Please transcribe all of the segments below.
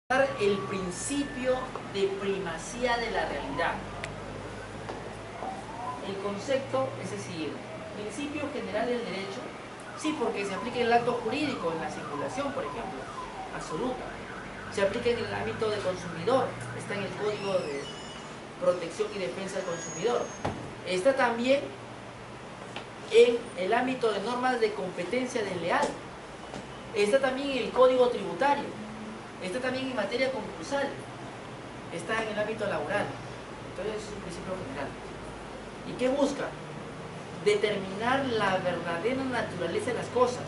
el principio de primacía de la realidad. El concepto es el siguiente: principio general del derecho, sí, porque se aplica en el acto jurídico, en la circulación, por ejemplo, absoluta. Se aplica en el ámbito de consumidor, está en el Código de Protección y Defensa del Consumidor. Está también en el ámbito de normas de competencia desleal. Está también en el Código Tributario. Está también en materia concursal. Está en el ámbito laboral. Entonces es un principio general. ¿Y qué busca? Determinar la verdadera naturaleza de las cosas.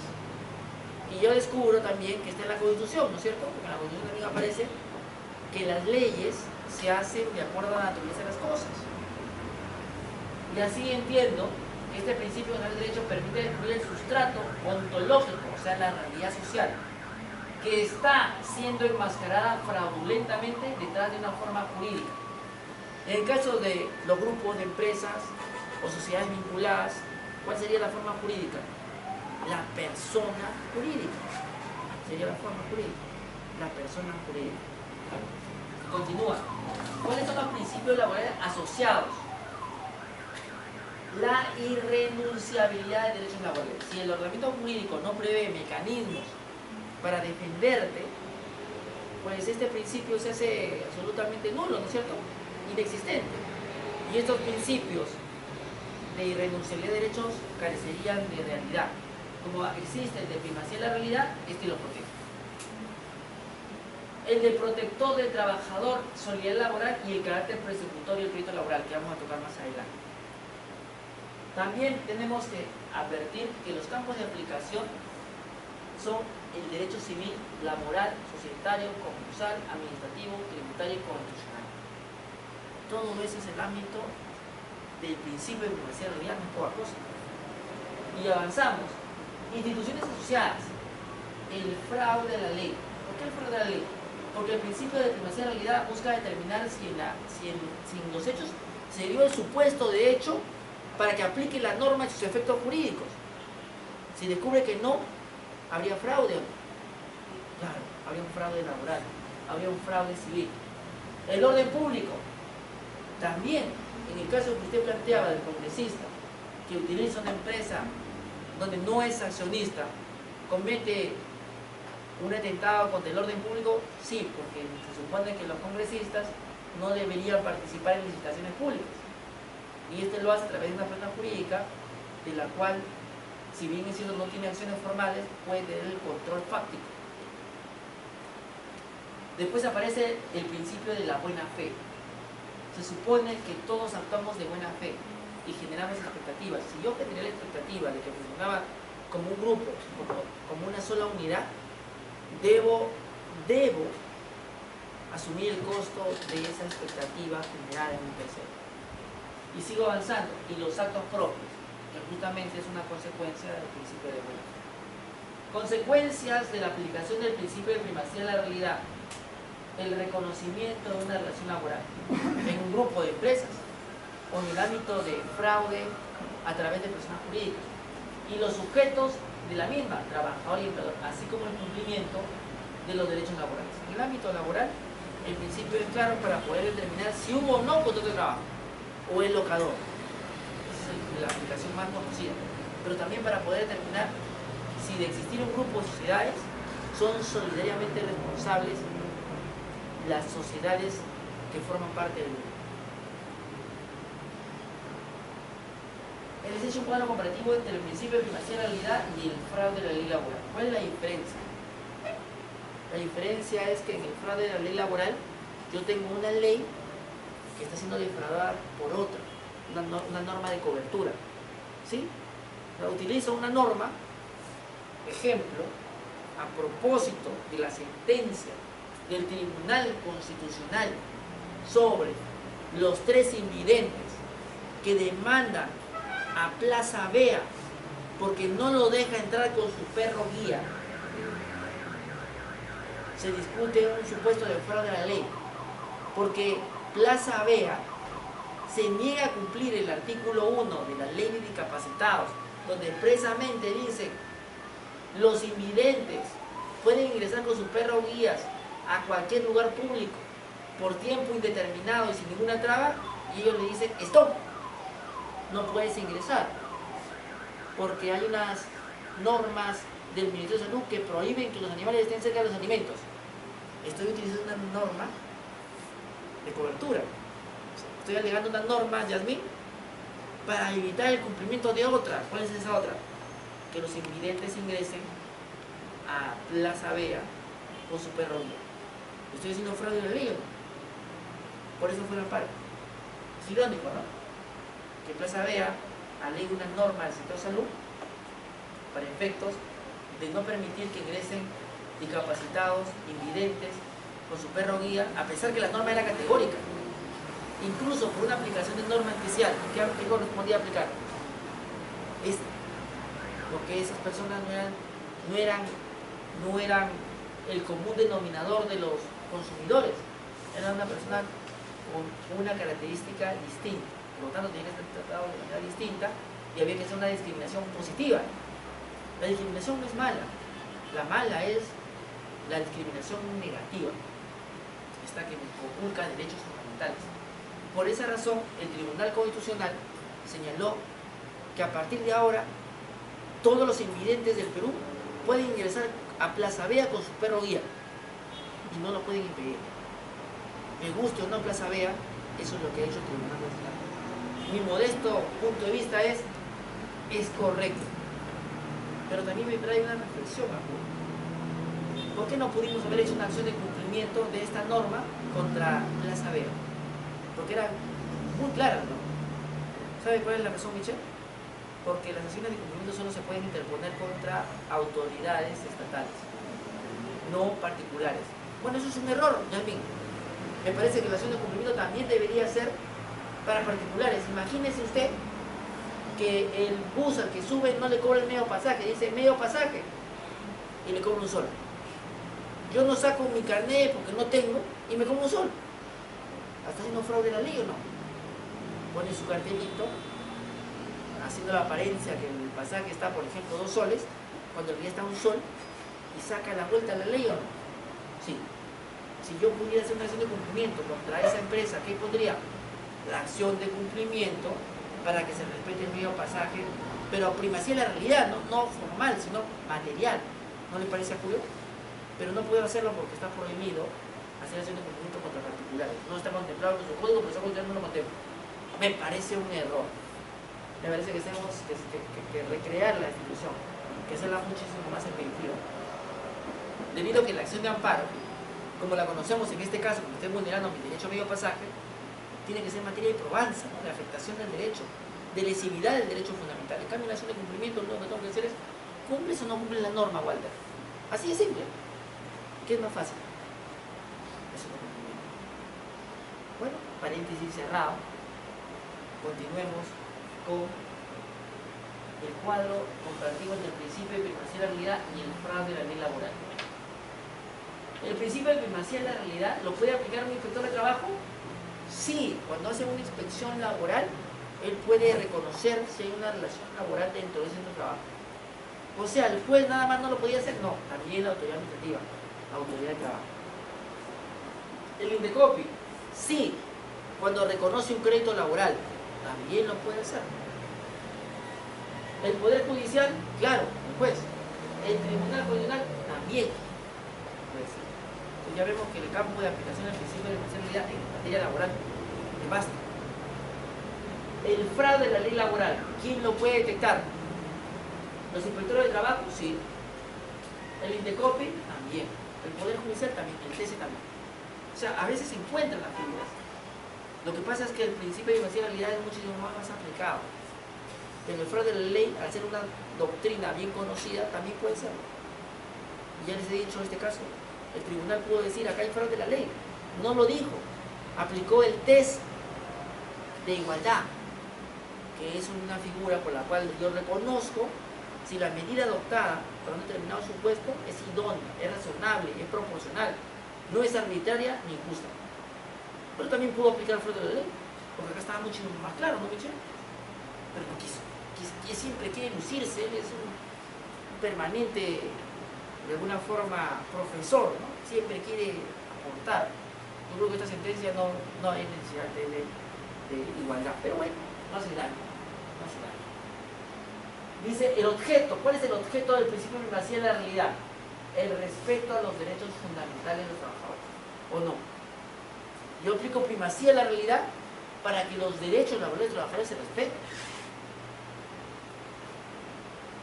Y yo descubro también que está en la Constitución, ¿no es cierto? Porque en la Constitución también aparece que las leyes se hacen de acuerdo a la naturaleza de las cosas. Y así entiendo que este principio general del derecho permite descubrir el sustrato ontológico, o sea, la realidad social, que está siendo enmascarada fraudulentamente detrás de una forma jurídica. En el caso de los grupos de empresas o sociedades vinculadas, ¿cuál sería la forma jurídica? La persona jurídica. Sería la forma jurídica. La persona jurídica. Continúa. ¿Cuáles son los principios laborales asociados? La irrenunciabilidad de derechos laborales. Si el ordenamiento jurídico no prevé mecanismos para defenderte, pues este principio se hace absolutamente nulo, ¿no es cierto? Inexistente. Y estos principios de irrenunciabilidad de derechos carecerían de realidad. Como existe el de primacía de la realidad, este lo protege. El de protector del trabajador, solidaridad laboral y el carácter persecutorio del crédito laboral, que vamos a tocar más adelante. También tenemos que advertir que los campos de aplicación son el derecho civil, laboral, societario, concursal, administrativo, tributario y constitucional. Todo eso es el ámbito del principio de primacía de la realidad, no es poca cosa. Y avanzamos. Instituciones asociadas. El fraude a la ley. ¿Por qué el fraude a la ley? Porque el principio de primacía de la realidad busca determinar si en los hechos se dio el supuesto de hecho para que aplique la norma y sus efectos jurídicos. Si descubre que no, habría fraude. Claro, habría un fraude laboral, habría un fraude civil. El orden público. También, en el caso que usted planteaba del congresista, que utiliza una empresa donde no es accionista, comete un atentado contra el orden público, sí, porque se supone que los congresistas no deberían participar en licitaciones públicas. Y este lo hace a través de una persona jurídica, de la cual, si bien es cierto no tiene acciones formales, puede tener el control fáctico. Después aparece el principio de la buena fe. Se supone que todos actuamos de buena fe y generamos expectativas. Si yo generé la expectativa de que funcionaba como un grupo, como una sola unidad, debo asumir el costo de esa expectativa generada en un tercero. Y sigo avanzando. Y los actos propios, que justamente es una consecuencia del principio de buena fe. Consecuencias de la aplicación del principio de primacía de la realidad. El reconocimiento de una relación laboral en un grupo de empresas o en el ámbito de fraude a través de personas jurídicas y los sujetos de la misma, trabajador y empleador, así como el cumplimiento de los derechos laborales. En el ámbito laboral, el principio es claro para poder determinar si hubo o no contrato de trabajo o el locador. Esa es la aplicación más conocida. Pero también para poder determinar si de existir un grupo de sociedades son solidariamente responsables las sociedades que forman parte del grupo. El existe un cuadro comparativo entre el principio de primacía de la realidad y el fraude de la ley laboral. ¿Cuál es la diferencia? La diferencia es que en el fraude de la ley laboral yo tengo una ley que está siendo defraudada por otra, una norma de cobertura, ¿sí? Utilizo una norma, ejemplo, a propósito de la sentencia del Tribunal Constitucional sobre los 3 invidentes que demandan a Plaza Vea porque no lo deja entrar con su perro guía. Se discute un supuesto de fraude a la ley porque Plaza Vea se niega a cumplir el artículo 1 de la ley de discapacitados, donde expresamente dice los invidentes pueden ingresar con sus perros guías a cualquier lugar público por tiempo indeterminado y sin ninguna traba, y ellos le dicen, stop, no puedes ingresar, porque hay unas normas del Ministerio de Salud que prohíben que los animales estén cerca de los alimentos. Estoy utilizando una norma de cobertura, estoy alegando una norma, Yasmín, para evitar el cumplimiento de otra. ¿Cuál es esa otra? Que los invidentes ingresen a Plaza Vea con su perro guía. ¿Estoy haciendo fraude de la ley o no? Por eso fue el amparo. Es irónico, ¿no? Que Plaza Vea alegue una norma del sector salud para efectos de no permitir que ingresen discapacitados, invidentes, con su perro guía, a pesar que la norma era categórica. Incluso por una aplicación de norma especial que correspondía aplicar. Porque esas personas no eran el común denominador de los consumidores. Era una persona con una característica distinta. Por lo tanto, tenía que ser tratado de manera distinta y había que hacer una discriminación positiva. La discriminación no es mala. La mala es la discriminación negativa. Esta que conculca derechos fundamentales. Por esa razón, el Tribunal Constitucional señaló que a partir de ahora todos los invidentes del Perú pueden ingresar a Plaza Vea con su perro guía y no lo pueden impedir. Me guste o no Plaza Vea, eso es lo que ha hecho el Tribunal Constitucional. Mi modesto punto de vista es correcto, pero también me trae una reflexión. ¿Por qué no pudimos haber hecho una acción de cumplimiento de esta norma contra Plaza Vea? Porque era muy clara, ¿no? ¿Sabe cuál es la razón, Michelle? Porque las acciones de cumplimiento solo se pueden interponer contra autoridades estatales, no particulares. Bueno, eso es un error, Yasmín. Me parece que la acción de cumplimiento también debería ser para particulares. Imagínese usted que el bus al que sube no le cobra el medio pasaje, dice medio pasaje, y le cobra un sol. Yo no saco mi carnet porque no tengo y me como un sol. ¿Está haciendo fraude la ley o no? Pone su cartelito, haciendo la apariencia que el pasaje está, por ejemplo, 2 soles, cuando en realidad está 1 sol, y saca la vuelta a la ley o no. Sí. Si yo pudiera hacer una acción de cumplimiento contra esa empresa, ¿qué pondría? La acción de cumplimiento para que se respete el medio pasaje, pero primacía la realidad, no formal, sino material. ¿No le parece a Julio? Pero no puedo hacerlo porque está prohibido hacer acción de cumplimiento contra particulares. No está contemplado en su código, pero está contemplado, no lo contempla. Me parece un error. Me parece que tenemos que recrear la institución, que hacerla muchísimo más efectiva. Debido a que la acción de amparo, como la conocemos en este caso, como estoy vulnerando mi derecho a medio pasaje, tiene que ser materia de probanza, ¿no? De afectación del derecho, de lesividad del derecho fundamental. En cambio, la acción de cumplimiento, lo único que tengo que hacer es, ¿cumples o no cumples la norma, Walter? Así de simple. ¿Qué es más fácil? Bueno, paréntesis cerrado. Continuemos con el cuadro comparativo entre el principio de primacía de la realidad y el fraude de la ley laboral. ¿El principio de primacía de la realidad lo puede aplicar un inspector de trabajo? Sí, cuando hace una inspección laboral, él puede reconocer si hay una relación laboral dentro de ese centro de trabajo. O sea, el juez nada más no lo podía hacer, no, también la autoridad administrativa, la autoridad de trabajo. El Indecopi, sí, cuando reconoce un crédito laboral, también lo puede hacer. El Poder Judicial, claro, el juez. El Tribunal Constitucional, también puede ser. Entonces ya vemos que el campo de aplicación del principio de responsabilidad en materia laboral es vasto. El fraude de la ley laboral, ¿quién lo puede detectar? ¿Los inspectores de trabajo? Sí. El Indecopi, también. El Poder Judicial también, el TC también. O sea, a veces se encuentran las figuras. Lo que pasa es que el principio de realidad es muchísimo más aplicado. Pero el fraude de la ley, al ser una doctrina bien conocida, también puede ser. Y ya les he dicho en este caso, el tribunal pudo decir, acá hay fraude de la ley. No lo dijo. Aplicó el test de igualdad, que es una figura por la cual yo reconozco si la medida adoptada para un determinado supuesto es idónea, es razonable, es proporcional, no es arbitraria ni injusta. Pero también pudo aplicar el fraude de la ley, porque acá estaba mucho más claro, ¿no, Michelle? Pero no quiso. Siempre quiere lucirse, él es un permanente, de alguna forma, profesor, ¿no? Siempre quiere transportar. Yo creo que esta sentencia no hay necesidad de igualdad, pero bueno, no hace daño, no hace daño. Dice el objeto. ¿Cuál es el objeto del principio de primacía en la realidad? El respeto a los derechos fundamentales de los trabajadores, ¿o no? Yo aplico primacía en la realidad para que los derechos laborales de los trabajadores se respeten.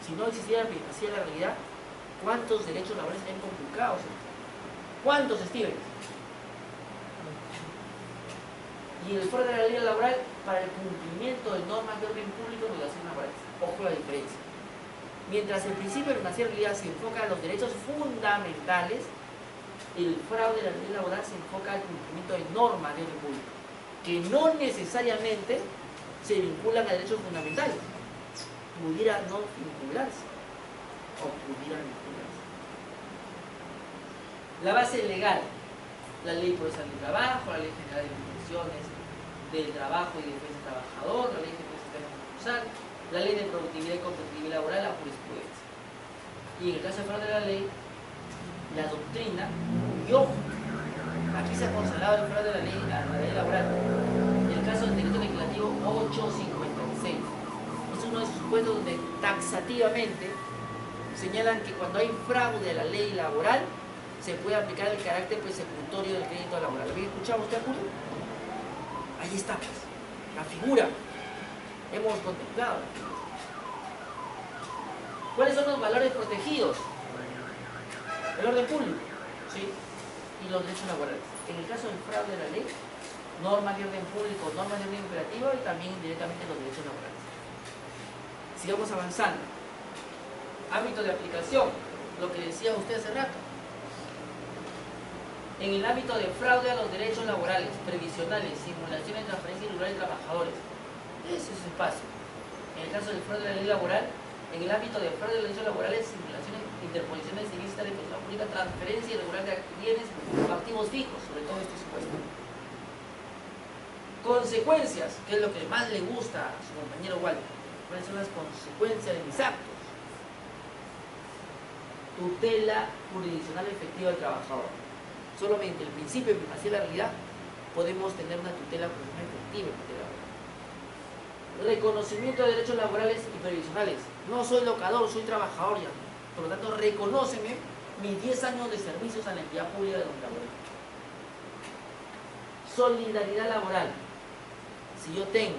Si no existiera primacía en la realidad, ¿cuántos derechos laborales serían conculcados? ¿Cuántos, Steven? Y el fuero de la ley laboral para el cumplimiento de normas de orden público en relaciones laborales. Ojo la diferencia. Mientras el principio de primacía de la realidad se enfoca en los derechos fundamentales, el fraude de la ley laboral se enfoca al cumplimiento de normas de orden público, que no necesariamente se vinculan a derechos fundamentales. Pudiera no vincularse, o pudiera vincularse. La base legal: la ley procesal del trabajo, la ley general de instituciones del trabajo y defensa del trabajador, la ley de defensa concursal, la ley de productividad y competitividad laboral, la jurisprudencia. Y en el caso de fraude de la ley, la doctrina, y ojo, aquí se ha consagrado el fraude de la ley laboral. En el caso del decreto legislativo 856, es uno de esos supuestos donde taxativamente señalan que cuando hay fraude a la ley laboral, se puede aplicar el carácter persecutorio del crédito laboral. ¿Habéis escuchado usted, Julio? Ahí está, pues, la figura. Hemos contemplado. ¿Cuáles son los valores protegidos? El orden público, ¿sí? Y los derechos laborales. En el caso del fraude de la ley, normas de orden público, normas de orden imperativo y también indirectamente los derechos laborales. Sigamos avanzando. Ámbito de aplicación, lo que decía usted hace rato. En el ámbito de fraude a los derechos laborales, previsionales, simulaciones de transferencia irregular de trabajadores. Ese es su espacio. En el caso del fraude a la ley laboral, en el ámbito de fraude a los derechos laborales, simulaciones, interposiciones ilícitas de persona pública, transferencia irregular de bienes o activos fijos, sobre todo este supuesto. Consecuencias, que es lo que más le gusta a su compañero Walter. ¿Cuáles son las consecuencias de mis actos? Tutela jurisdiccional efectiva del trabajador. Solo mediante el principio de primacía de la realidad podemos tener una tutela jurisdiccional efectiva en materia laboral. Reconocimiento de derechos laborales y previsionales. No soy locador, soy trabajador ya. Por lo tanto, reconóceme mis 10 años de servicios a la entidad pública de donde laboro. Solidaridad laboral. Si yo tengo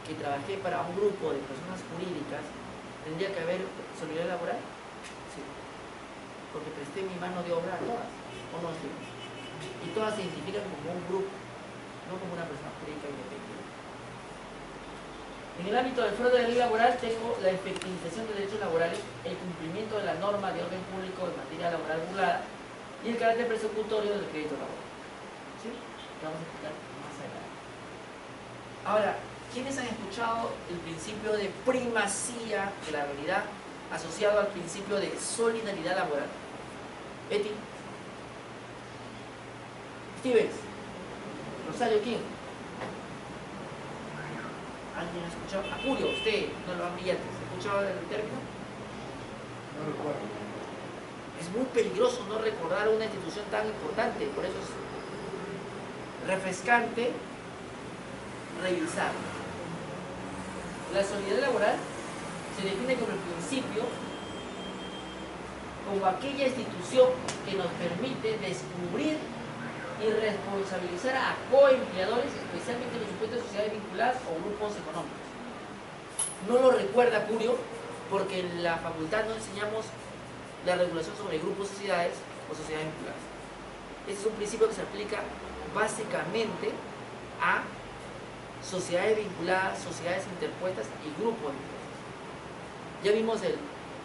que trabajé para un grupo de personas jurídicas, ¿tendría que haber solidaridad laboral? Sí. Porque presté mi mano de obra a todas, ¿o no? Sí. Y todas se identifican como un grupo, no como una persona jurídica independiente. En el ámbito del fraude de la ley laboral tengo la efectivización de derechos laborales, el cumplimiento de la norma de orden público en materia laboral burlada y el carácter persecutorio del crédito laboral. ¿Sí? Que vamos a explicar más adelante. Ahora, ¿quiénes han escuchado el principio de primacía de la realidad asociado al principio de solidaridad laboral? Eti, Stevens, Rosario, ¿quién? ¿Alguien ha escuchado? Acurio, usted, no lo han brillante. ¿Ha escuchado el término? No recuerdo. Es muy peligroso no recordar una institución tan importante, por eso es refrescante revisar. La solidaridad laboral se define como el principio, como aquella institución que nos permite descubrir y responsabilizar a coempleadores, especialmente en los supuestos de sociedades vinculadas o grupos económicos. No lo recuerda Curio porque en la facultad no enseñamos la regulación sobre grupos de sociedades o sociedades vinculadas. Este es un principio que se aplica básicamente a sociedades vinculadas, sociedades interpuestas y grupos interpuestos. Ya vimos el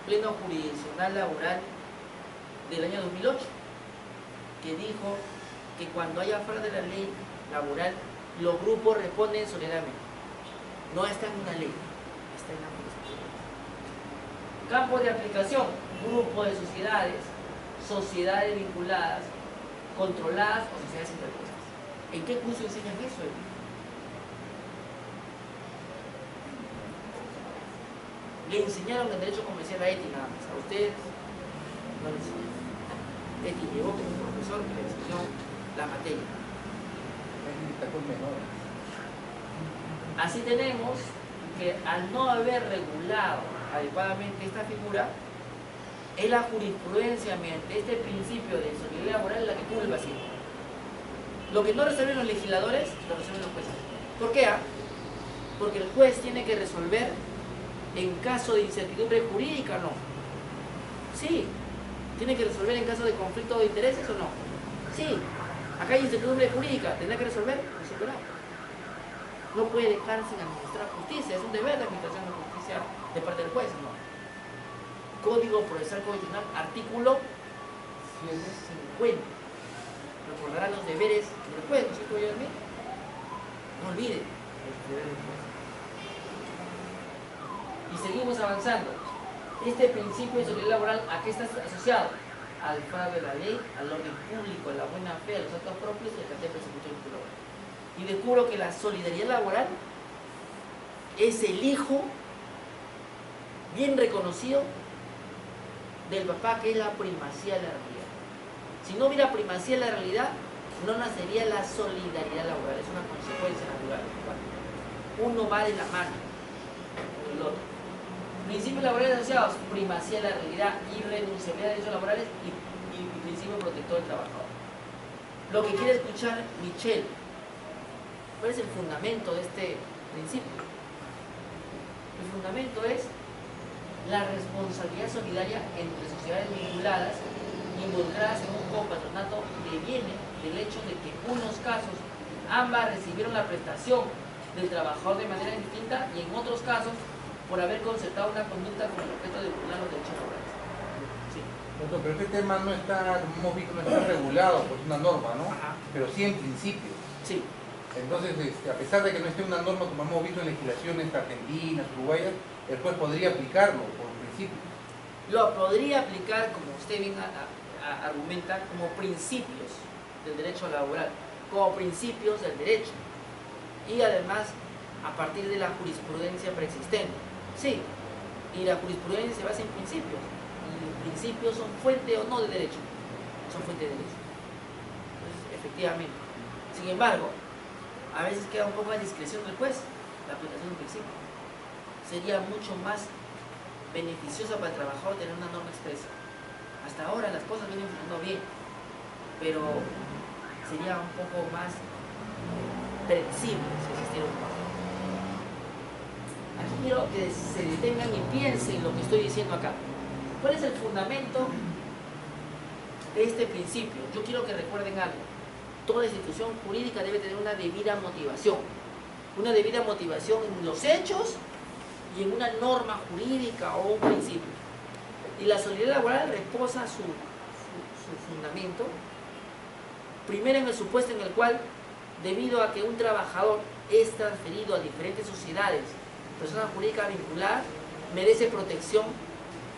pleno jurisdiccional laboral del año 2008 que dijo que cuando haya fraude de la ley laboral, los grupos responden solidariamente. No está en una ley, está en la jurisprudencia. Campo de aplicación: grupo de sociedades, sociedades vinculadas, controladas o sociedades interpuestas. ¿En qué curso enseñan eso? Le enseñaron el derecho comercial a Eti nada más, a ustedes no le enseñaron. llegó como profesor que le enseñó la materia. Así tenemos que al no haber regulado adecuadamente esta figura, es la jurisprudencia mediante este principio de solidaridad laboral la que cubre el vacío. Lo que no resuelven los legisladores, lo resuelven los jueces. ¿Por qué? Porque el juez tiene que resolver en caso de incertidumbre jurídica o no. Sí. ¿Tiene que resolver en caso de conflicto de intereses o no? Sí. Acá hay incertidumbre jurídica, ¿tendrá que resolver? Resolverá. No puede dejar sin administrar justicia, es un deber de administración de justicia de parte del juez, ¿no? Código Procesal Constitucional, artículo 150. Recordará los deberes del juez, ¿no es cierto, Guillermo? No olvide. Y seguimos avanzando. Este principio de solidaridad laboral, ¿a qué está asociado? Al fraude de la ley, al orden público, a la buena fe, a los actos propios y al cartel persecutorio laboral. Y descubro que la solidaridad laboral es el hijo bien reconocido del papá, que es la primacía de la realidad. Si no hubiera primacía de la realidad, no nacería la solidaridad laboral, es una consecuencia natural. Uno va de la mano con el otro. Principios laborales asociados: primacía de la realidad, irrenunciabilidad de derechos laborales y principio protector del trabajador. Lo que quiere escuchar Michel, ¿cuál es el fundamento de este principio? El fundamento es la responsabilidad solidaria entre sociedades vinculadas, involucradas en un copatronato, que viene del hecho de que en unos casos ambas recibieron la prestación del trabajador de manera distinta y en otros casos por haber concertado una conducta con el objeto de burlar los derechos laborales. Sí. Pero este tema no está, como hemos visto, no está regulado por una norma, ¿no? Ajá. Pero sí en principio. Sí. Entonces, a pesar de que no esté una norma, como hemos visto en legislaciones argentinas, uruguayas, el juez podría aplicarlo por principio. Lo podría aplicar, como usted bien argumenta, como principios del derecho laboral, como principios del derecho. Y además, a partir de la jurisprudencia preexistente. Sí, y la jurisprudencia se basa en principios. Y los principios son fuente o no de derecho. Son fuente de derecho. Entonces, efectivamente. Sin embargo, a veces queda un poco a discreción del juez la aplicación del principio. Sería mucho más beneficiosa para el trabajador tener una norma expresa. Hasta ahora las cosas vienen funcionando bien, pero sería un poco más predecible si existiera un paso. Aquí quiero que se detengan y piensen lo que estoy diciendo acá. ¿Cuál es el fundamento de este principio? Yo quiero que recuerden algo. Toda institución jurídica debe tener una debida motivación. Una debida motivación en los hechos y en una norma jurídica o un principio. Y la solidaridad laboral reposa su fundamento, primero en el supuesto en el cual, debido a que un trabajador es transferido a diferentes sociedades, personas jurídicas vinculadas, merece protección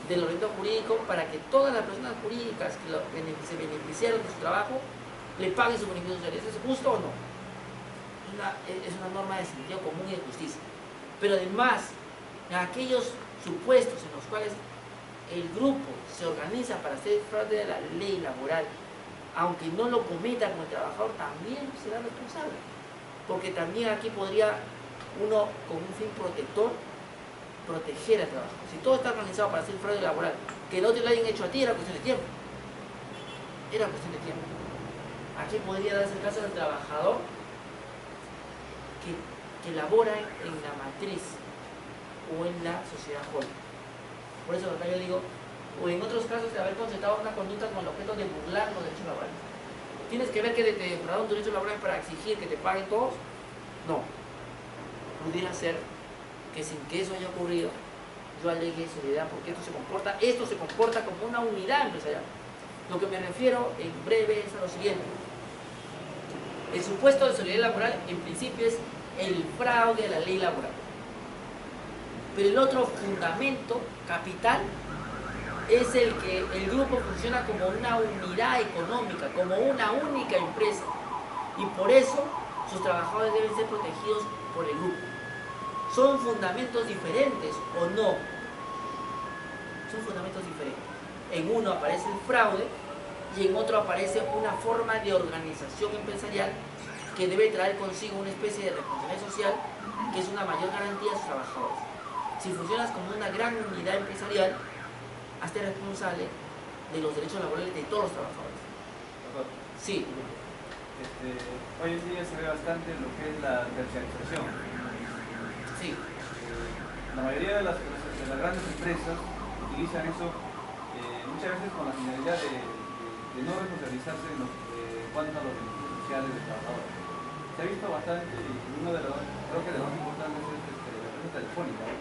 del ordenamiento jurídico para que todas las personas jurídicas que se beneficiaron de su trabajo le paguen sus beneficios sociales. ¿Es justo o no? Es una norma de sentido común y de justicia. Pero además, en aquellos supuestos en los cuales el grupo se organiza para hacer fraude de la ley laboral, aunque no lo cometa con el trabajador, también será responsable. Porque también aquí podría uno, con un fin protector, proteger al trabajador. Si todo está organizado para hacer fraude laboral, que no te lo hayan hecho a ti, era cuestión de tiempo. Era cuestión de tiempo. Aquí podría darse el caso del trabajador que labora en la matriz o en la sociedad joven. Por eso acá yo digo, o en otros casos de haber concertado una conducta con el objeto de burlar los derechos laborales. ¿Tienes que ver que te defraudaron tus derechos laborales para exigir que te paguen todos? No. Pudiera ser que sin que eso haya ocurrido, yo alegue solidaridad porque esto se comporta como una unidad empresarial. Lo que me refiero en breve es a lo siguiente. El supuesto de solidaridad laboral en principio es el fraude a la ley laboral. Pero el otro fundamento capital es el que el grupo funciona como una unidad económica, como una única empresa. Y por eso sus trabajadores deben ser protegidos por el grupo. ¿Son fundamentos diferentes o no? Son fundamentos diferentes. En uno aparece el fraude y en otro aparece una forma de organización empresarial que debe traer consigo una especie de responsabilidad social que es una mayor garantía a sus trabajadores. Si funcionas como una gran unidad empresarial, hazte responsable de los derechos laborales de todos los trabajadores. Doctor, Sí, hoy en día se ve bastante lo que es la terciarización. sí, La mayoría de las grandes empresas utilizan eso muchas veces con la finalidad de no responsabilizarse en cuanto a los beneficios sociales de los trabajadores. Se ha visto bastante y uno de los, creo que de los más importantes es la empresa telefónica, ¿no?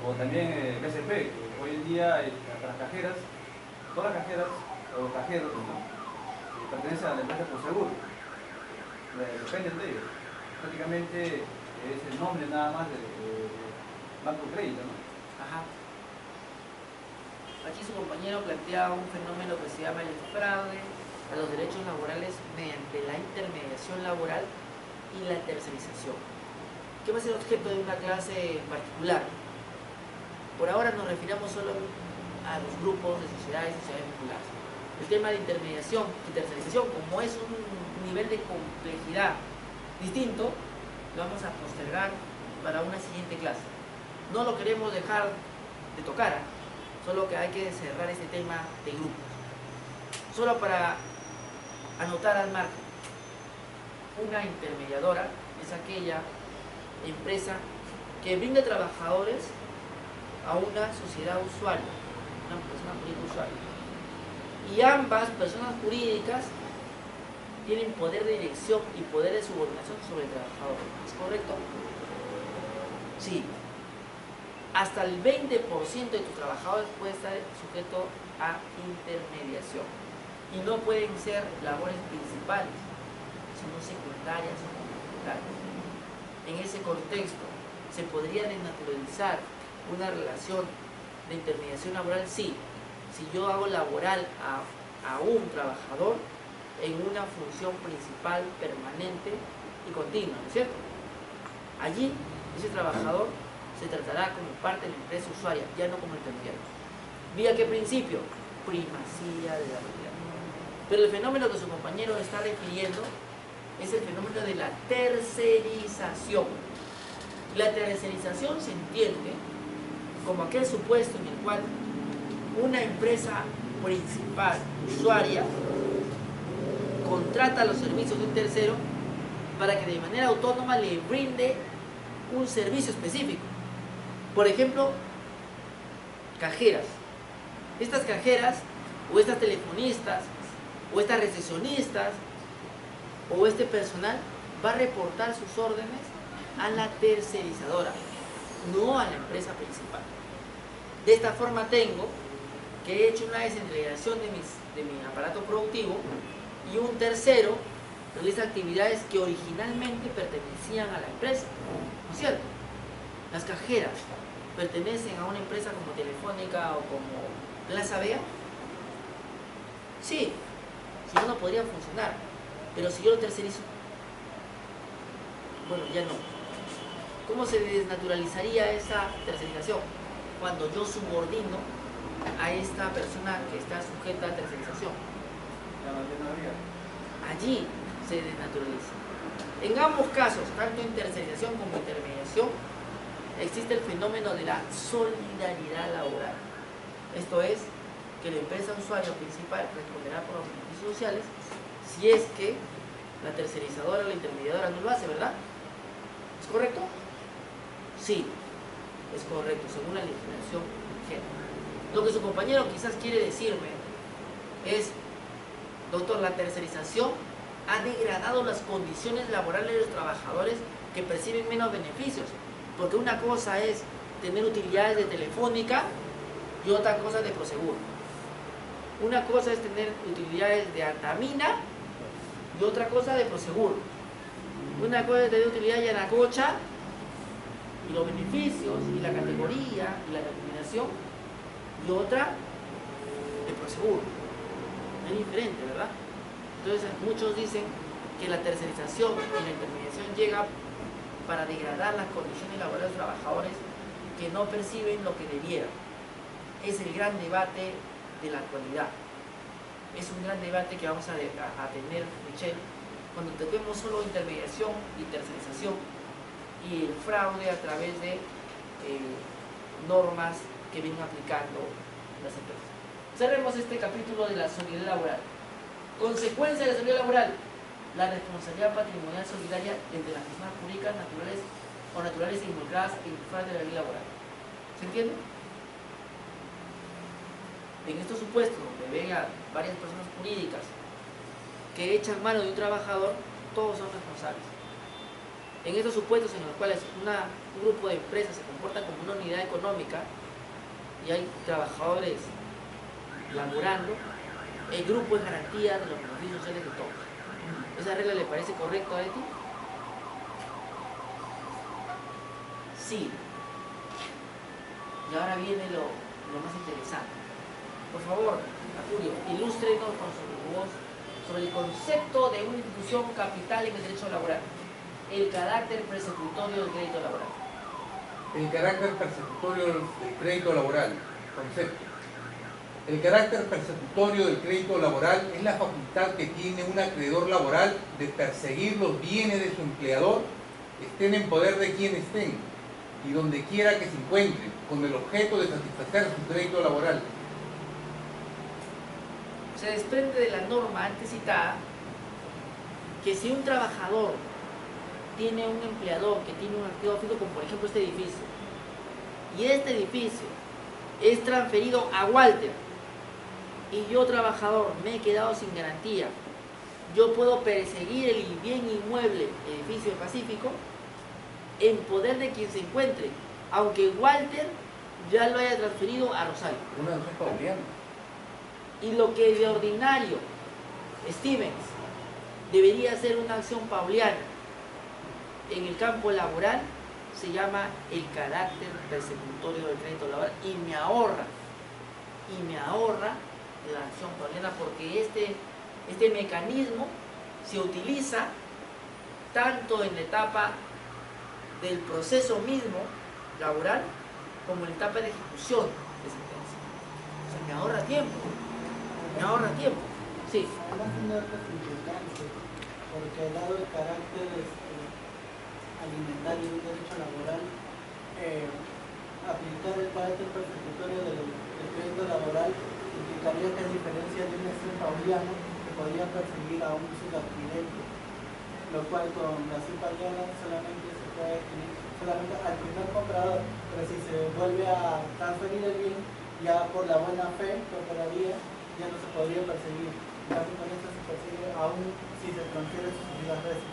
O también BCP, que hoy en día las cajeras, todas las cajeras o cajeros, ¿no? Pertenecen a la empresa Prosegur, dependen de ellos. Prácticamente es el nombre nada más de Banco Crédito, ¿no? ajá. Aquí su compañero plantea un fenómeno que se llama el fraude a los derechos laborales mediante la intermediación laboral y la tercerización, que va a ser objeto de una clase particular. Por ahora nos refiramos solo a los grupos de sociedades y sociedades vinculadas. El tema de intermediación y tercerización, como es un nivel de complejidad distinto, lo vamos a postergar para una siguiente clase. No lo queremos dejar de tocar, solo que hay que cerrar este tema de grupos. Solo para anotar al margen, una intermediadora es aquella empresa que brinda trabajadores a una sociedad usuaria, una persona jurídica usuaria. Y ambas personas jurídicas tienen poder de dirección y poder de subordinación sobre el trabajador. ¿Es correcto? Sí. Hasta el 20% de tus trabajadores puede estar sujeto a intermediación. Y no pueden ser labores principales, sino secundarias o complementarias. En ese contexto, ¿se podría desnaturalizar una relación de intermediación laboral? Sí. Si yo hago laboral a un trabajador en una función principal, permanente y continua, ¿no es cierto? Allí, ese trabajador se tratará como parte de la empresa usuaria, ya no como intermediario. ¿Vía qué principio? Primacía de la realidad. Pero el fenómeno que su compañero está refiriendo es el fenómeno de la tercerización. La tercerización se entiende como aquel supuesto en el cual una empresa principal, usuaria, contrata los servicios de un tercero para que de manera autónoma le brinde un servicio específico. Por ejemplo, cajeras. Estas cajeras, o estas telefonistas, o estas recepcionistas, o este personal va a reportar sus órdenes a la tercerizadora, no a la empresa principal. De esta forma tengo que he hecho una descentralización de mi aparato productivo y un tercero realiza actividades que originalmente pertenecían a la empresa, ¿no es cierto? Las cajeras pertenecen a una empresa como Telefónica o como Plaza Vea. Sí, si no, no podrían funcionar, pero si yo lo tercerizo, bueno, ya no. ¿Cómo se desnaturalizaría esa tercerización? Cuando yo subordino a esta persona que está sujeta a tercerización. Allí se desnaturaliza. En ambos casos, tanto en tercerización como intermediación, existe el fenómeno de la solidaridad laboral. Esto es, que la empresa usuario principal responderá por los beneficios sociales si es que la tercerizadora o la intermediadora no lo hace, ¿verdad? ¿Es correcto? Sí, es correcto, según la legislación vigente. Lo que su compañero quizás quiere decirme es, doctor, la tercerización ha degradado las condiciones laborales de los trabajadores que perciben menos beneficios, porque una cosa es tener utilidades de Telefónica y otra cosa de Prosegur. Una cosa es tener utilidades de Antamina y otra cosa de Prosegur. Una cosa es tener utilidades de Anacocha y los beneficios y la categoría y la denominación, y otra de Prosegur. Es diferente, ¿verdad? Entonces muchos dicen que la tercerización y la intermediación llega para degradar las condiciones laborales de los trabajadores que no perciben lo que debieran. Es el gran debate de la actualidad. es un gran debate que vamos a tener, Michelle, cuando toquemos solo intermediación y tercerización y el fraude a través de normas que vienen aplicando las empresas. Cerremos este capítulo de la solidaridad laboral. Consecuencia de la solidaridad laboral: la responsabilidad patrimonial solidaria entre las personas jurídicas naturales o naturales involucradas en el fraude de la ley laboral. ¿Se entiende? En estos supuestos donde vengan varias personas jurídicas que echan mano de un trabajador, todos son responsables. En estos supuestos en los cuales un grupo de empresas se comporta como una unidad económica y hay trabajadores laborando, el grupo es garantía de los beneficios sociales de todos. ¿Esa regla le parece correcta a Eti? Sí. Y ahora viene lo más interesante. Por favor, Acurio, ilústrenos con su voz sobre el concepto de una institución capital en el derecho laboral, el carácter persecutorio del crédito laboral. El carácter persecutorio del crédito laboral, concepto. El carácter persecutorio del crédito laboral es la facultad que tiene un acreedor laboral de perseguir los bienes de su empleador, estén en poder de quien estén, y donde quiera que se encuentren, con el objeto de satisfacer su crédito laboral. Se desprende de la norma antes citada que si un trabajador tiene un empleador que tiene un activo fijo, como por ejemplo este edificio, y este edificio es transferido a Walter, y yo trabajador me he quedado sin garantía, yo puedo perseguir el bien inmueble, edificio Pacífico, en poder de quien se encuentre, aunque Walter ya lo haya transferido a Rosario. Una acción pauliana. Y lo que de ordinario Stevens debería ser una acción pauliana en el campo laboral se llama el carácter persecutorio del crédito laboral y me ahorra la acción pauliana, porque este mecanismo se utiliza tanto en la etapa del proceso mismo laboral como en la etapa de ejecución de sentencia. O sea, me ahorra tiempo. Sí. Además tiene otras implicancias, porque dado el carácter alimentario del derecho laboral, aplicar el carácter persecutorio del crédito laboral implicaría que, a diferencia de una acción pauliana, se podría perseguir a un subadquirente, lo cual con la acción pauliana solamente se puede adquirir solamente al primer comprador, pero si se vuelve a transferir el bien, ya por la buena fe que operaría, ya no se podría perseguir. En cambio, con esto se persigue aún si se transfiere sus vidas veces.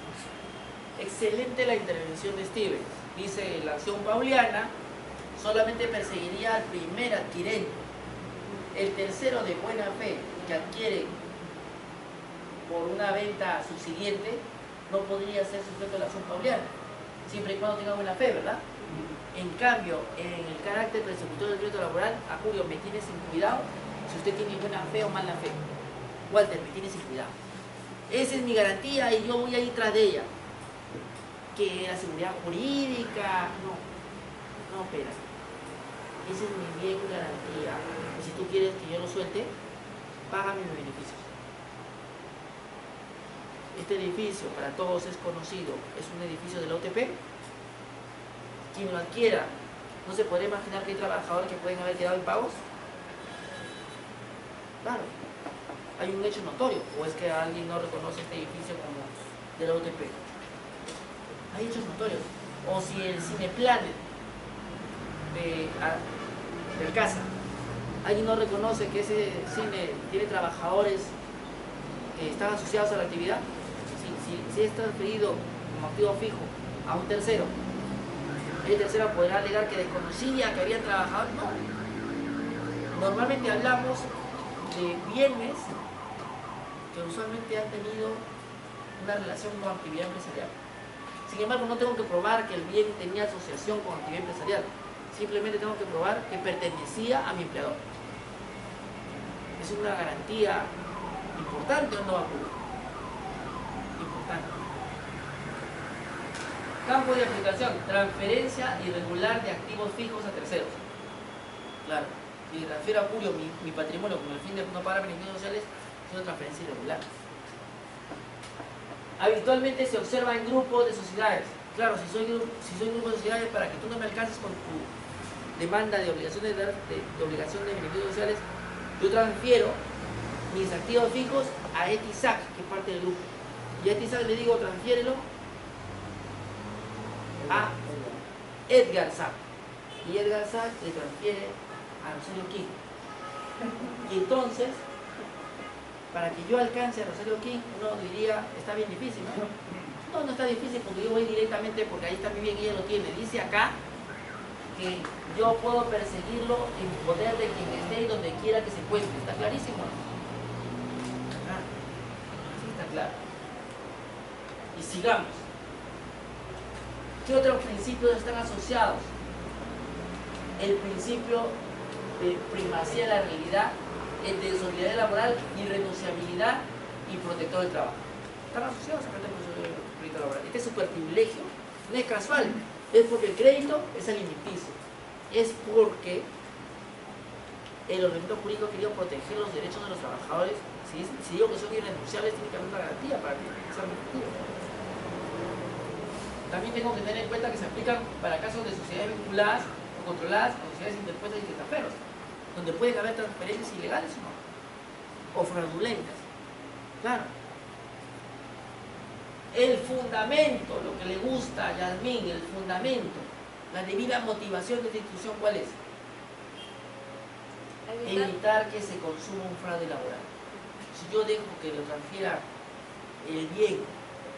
Excelente la intervención de Stevens. Dice, la acción pauliana solamente perseguiría al primer adquirente. El tercero de buena fe que adquiere por una venta subsiguiente no podría ser sujeto a la acción pauliana, siempre y cuando tenga buena fe, ¿verdad? En cambio, en el carácter persecutorio del crédito laboral, Acurio, me tiene sin cuidado si usted tiene buena fe o mala fe. Walter, me tiene sin cuidado. Esa es mi garantía y yo voy a ir tras de ella. Que la seguridad jurídica, no, espera. Ese es mi bien garantía. Y si tú quieres que yo lo suelte, págame mis beneficios. Este edificio para todos es conocido, es un edificio de la OTP. Quien lo adquiera, ¿no se podría imaginar que hay trabajadores que pueden haber quedado impagos? Claro, hay un hecho notorio, o es que alguien no reconoce este edificio como de la OTP. Hay hechos notorios. O si el Cineplan de casa, alguien no reconoce que ese cine tiene trabajadores que están asociados a la actividad, si es transferido como activo fijo a un tercero, el tercero podrá alegar que desconocía que habían trabajado. No. Normalmente hablamos de bienes que usualmente han tenido una relación con actividad empresarial. Sin embargo, no tengo que probar que el bien tenía asociación con actividad empresarial. Simplemente tengo que probar que pertenecía a mi empleador. Es una garantía importante o no, Acurio. Importante. Campo de aplicación: transferencia irregular de activos fijos a terceros. Claro, si transfiero a Acurio mi patrimonio con el fin de no pagar beneficios sociales, Es una transferencia irregular. Habitualmente se observa en grupos de sociedades. Claro, si soy grupo de sociedades, para que tú no me alcances con tu demanda de obligación de beneficios sociales, yo transfiero mis activos fijos a Etisac, que es parte del grupo. Y a Etisac le digo, transfiérelo a Edgar Sack. Y Edgar Sack le transfiere a Rosario King. Y entonces, para que yo alcance a Rosario King, uno diría, está bien difícil, ¿no? No está difícil porque yo voy directamente, porque ahí está mi bien y ella lo tiene. Dice acá que yo puedo perseguirlo en poder de quien esté y donde quiera que se encuentre. ¿Está clarísimo? Sí, está claro. Y sigamos. ¿Qué otros principios están asociados? El principio de primacía de la realidad, el de solidaridad laboral, irrenunciabilidad y protector del trabajo. Están asociados a este crédito laboral. Este superprivilegio no es casual, es porque el crédito es alimenticio. Es porque el ordenamiento jurídico ha querido proteger los derechos de los trabajadores. Si digo que son irrenunciables, tiene que haber una garantía para que sean efectivos. También tengo que tener en cuenta que se aplican para casos de sociedades vinculadas o controladas o sociedades interpuestas y testaferros, donde pueden haber transferencias ilegales o fraudulentas. Claro. El fundamento, lo que le gusta a Yasmín, el fundamento, la debida motivación de esta institución, ¿cuál es? Evitar que se consuma un fraude laboral. Si yo dejo que lo transfiera el bien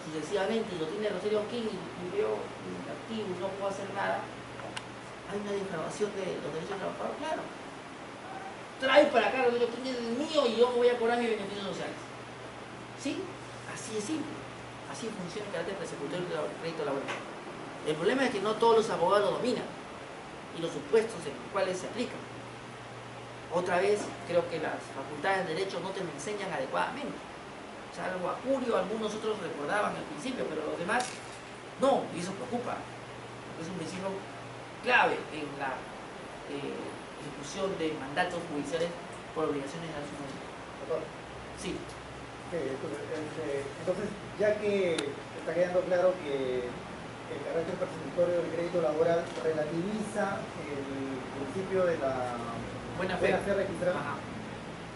sucesivamente y lo tiene Rosario King y veo inactivo y no puedo hacer nada, hay una defraudación de los derechos del trabajador, claro. Trae para acá Rosario King, es mío y yo me voy a cobrar mis beneficios sociales. ¿Sí? Así es simple. Así funciona el carácter persecutorio del crédito laboral. El problema es que no todos los abogados lo dominan y los supuestos en los cuales se aplican. Otra vez, creo que las facultades de Derecho no te lo enseñan adecuadamente. O sea, algo acurio, algunos otros recordaban al principio, pero los demás no, y eso preocupa. Es un principio clave en la ejecución de mandatos judiciales por obligaciones de la ciudadanía. Sí. Entonces, ya que está quedando claro que el carácter persecutorio del crédito laboral relativiza el principio de la buena fe registrada. Ajá.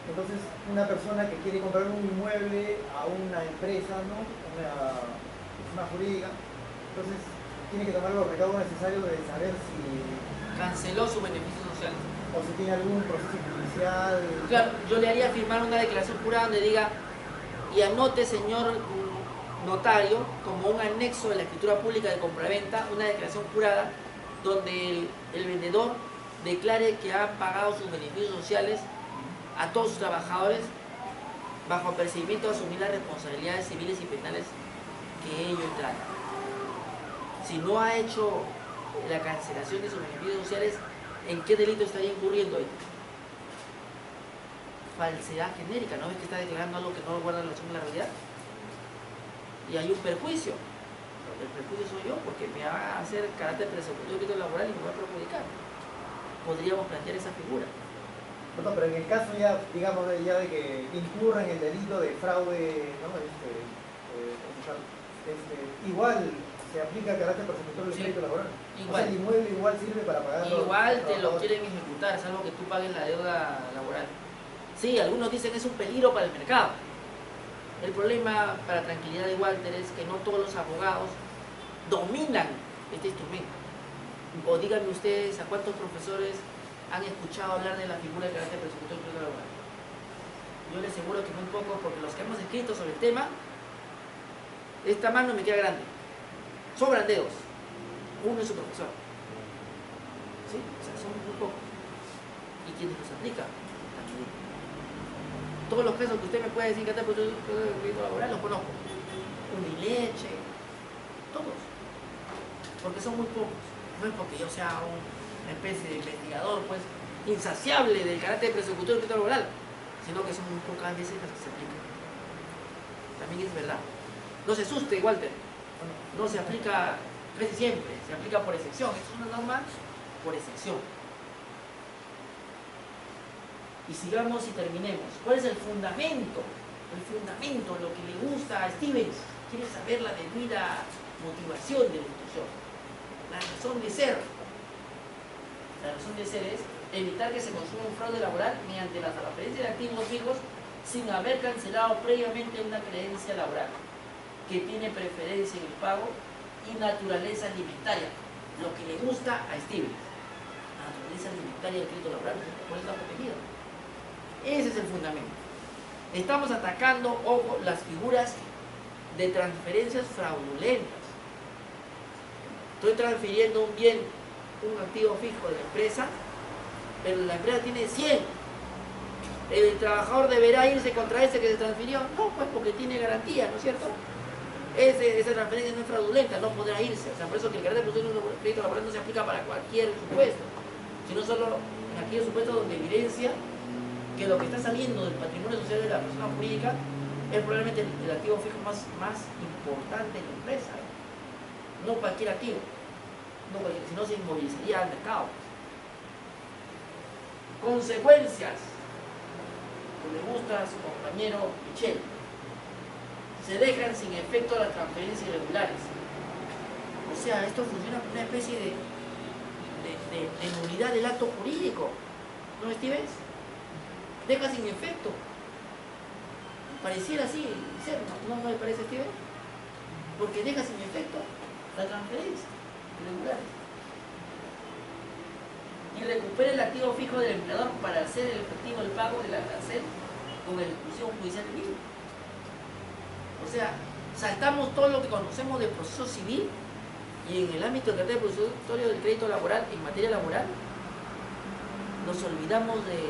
Entonces, una persona que quiere comprar un inmueble a una empresa, ¿no? Una jurídica, entonces tiene que tomar los recaudos necesarios de saber si canceló su beneficio social o si tiene algún proceso judicial. Claro, yo le haría firmar una declaración jurada donde diga: y anote, señor notario, como un anexo de la escritura pública de compraventa, una declaración jurada donde el vendedor declare que ha pagado sus beneficios sociales a todos sus trabajadores bajo apercibimiento de asumir las responsabilidades civiles y penales que ello trae. Si no ha hecho la cancelación de sus beneficios sociales, ¿en qué delito estaría incurriendo ahí? Falsedad genérica, ¿no ves que está declarando algo que no guarda relación con la realidad? Y hay un perjuicio. El perjuicio soy yo, porque me va a hacer carácter persecutorio laboral y me va a perjudicar. Podríamos plantear esa figura. No, pero en el caso ya, digamos, ya de que incurra en el delito de fraude, ¿no? Igual se aplica el carácter persecutorio del crédito laboral. Igual. O sea, el inmueble igual sirve para pagarlo. Igual te lo quieren ejecutar, salvo que tú pagues la deuda laboral. Sí, algunos dicen que es un peligro para el mercado. El problema, para tranquilidad de Walter, es que no todos los abogados dominan este instrumento. O díganme ustedes a cuántos profesores han escuchado hablar de la figura del carácter persecutorio del crédito laboral. Yo les aseguro que muy pocos, porque los que hemos escrito sobre el tema, esta mano me queda grande. Sobran dedos. Uno es su profesor. ¿Sí? O sea, son muy pocos. Y quienes los aplican, también. Todos los casos que usted me puede decir que está por el crédito laboral los conozco. Unileche, todos. Porque son muy pocos. No es porque yo sea una especie de investigador, pues, insaciable del carácter persecutorio del crédito laboral, sino que son muy pocas veces las que se aplican. También es verdad. No se asuste, Walter. No se aplica casi siempre, se aplica por excepción. Esto es una norma por excepción. Y sigamos y terminemos. ¿Cuál es el fundamento el fundamento, lo que le gusta a Stevens. Quiere saber la debida motivación de la institución, la razón de ser. La razón de ser es evitar que se consuma un fraude laboral mediante la transferencia de activos fijos sin haber cancelado previamente una creencia laboral que tiene preferencia en el pago y naturaleza alimentaria, lo que le gusta a Stevens. La naturaleza alimentaria del crédito laboral, por eso está protegido. Ese es el fundamento. Estamos atacando, ojo, las figuras de transferencias fraudulentas. Estoy transfiriendo un bien, un activo fijo de la empresa, pero la empresa tiene 100. ¿El trabajador deberá irse contra ese que se transfirió? No, pues porque tiene garantía, ¿no es cierto? Esa transferencia no es fraudulenta, no podrá irse. O sea, por eso que el carácter de crédito laboral no se aplica para cualquier supuesto, sino solo en aquellos supuestos donde evidencia que lo que está saliendo del patrimonio social de la persona jurídica es probablemente el activo fijo más importante en la empresa. No cualquier activo, si no se inmovilizaría al mercado. Consecuencias que le gusta a su compañero Michel: se dejan sin efecto las transferencias irregulares. O sea, esto funciona como una especie de nulidad del acto jurídico, ¿no, Stevens? Deja sin efecto. Pareciera así ser, ¿no le parece, Stevens? Porque deja sin efecto la transferencia irregulares. Y recupera el activo fijo del empleador para hacer el efectivo el pago de la cárcel con ejecución judicial del mismo. O sea, saltamos todo lo que conocemos del proceso civil y en el ámbito del carácter procesatorio del crédito laboral, en materia laboral, nos olvidamos de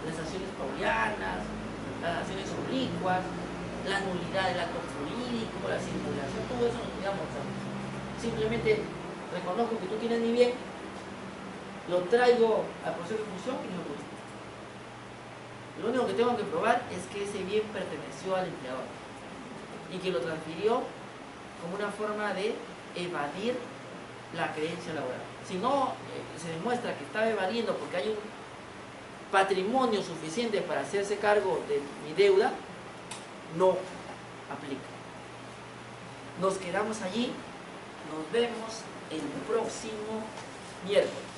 las acciones paulianas, las acciones oblicuas, la nulidad del acto jurídico, la simulación, todo eso nos olvidamos. Simplemente reconozco que tú tienes mi bien, lo traigo al proceso de función y lo busco. Lo único que tengo que probar es que ese bien perteneció al empleador y que lo transfirió como una forma de evadir la creencia laboral. Si no se demuestra que estaba evadiendo porque hay un patrimonio suficiente para hacerse cargo de mi deuda, no aplica. Nos quedamos allí, nos vemos el próximo miércoles.